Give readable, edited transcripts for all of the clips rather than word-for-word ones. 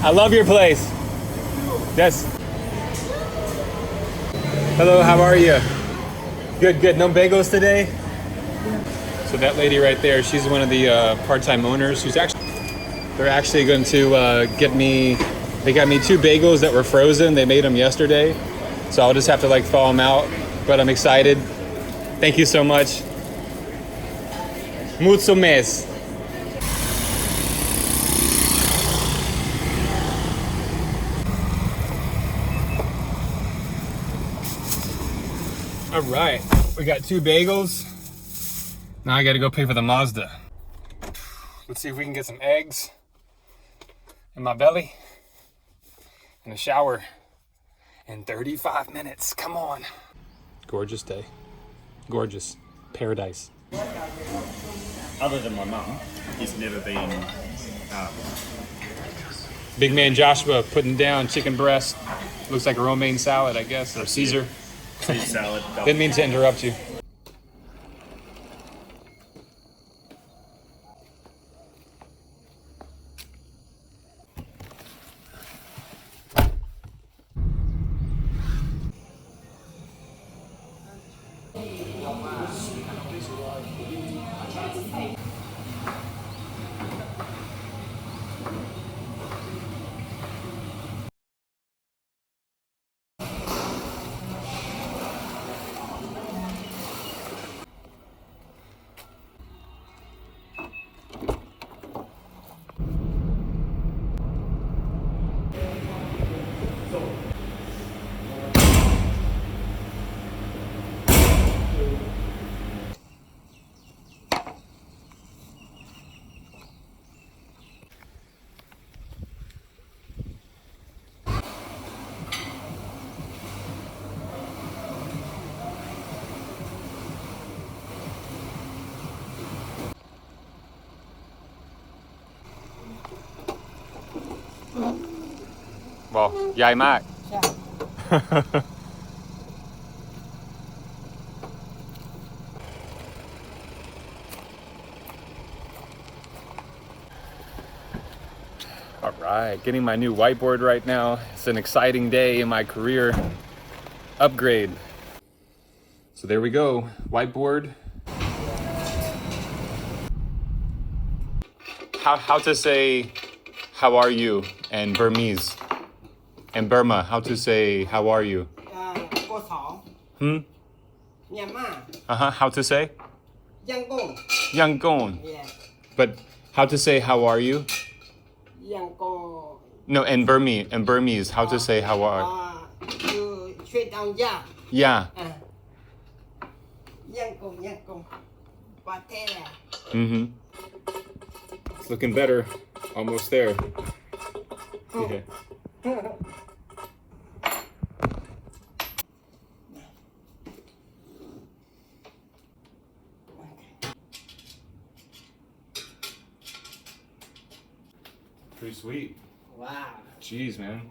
I love your place. Yes. Hello, how are you? Good, good. No bagels today? So that lady right there, she's one of the part-time owners. They're actually going to they got me 2 bagels that were frozen. They made them yesterday. So I'll just have to like thaw them out, but I'm excited. Thank you so much. Mucho mes. All right, we got 2 bagels. Now I gotta go pay for the Mazda. Let's see if we can get some eggs in my belly and a shower in 35 minutes. Come on. Gorgeous day. Gorgeous. Paradise. Other than my mum, he's never been. Big man Joshua putting down chicken breast. Looks like a romaine salad, I guess, or Caesar. Caesar salad. Didn't mean to interrupt you. Wow, ใหญ่มาก All right, getting my new whiteboard right now. It's an exciting day in my career upgrade. So there we go, whiteboard. How to say how are you in Burmese? In Burma, how to say how are you? How to say? Yangon. Yeah. But how to say how are you? Yangon. No, in Burmese, how to say how are You straight down, yeah. Yeah. Yangon. Patera. Mm-hmm. It's looking better. Almost there. Yeah. Pretty sweet. Wow. Jeez, man.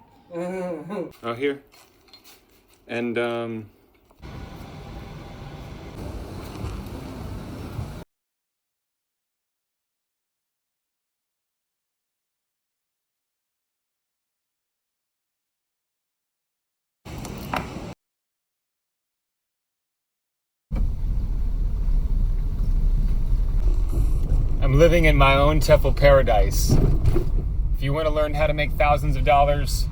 Oh, here. And I'm living in my own TEFL paradise. If you want to learn how to make thousands of dollars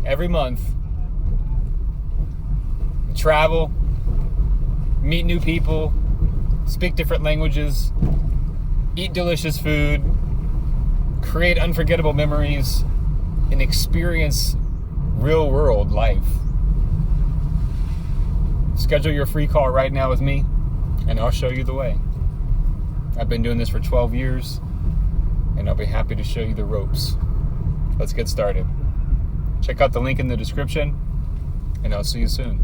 every month, travel, meet new people, speak different languages, eat delicious food, create unforgettable memories, and experience real world life. Schedule your free call right now with me, and I'll show you the way. I've been doing this for 12 years, and I'll be happy to show you the ropes. Let's get started. Check out the link in the description, and I'll see you soon.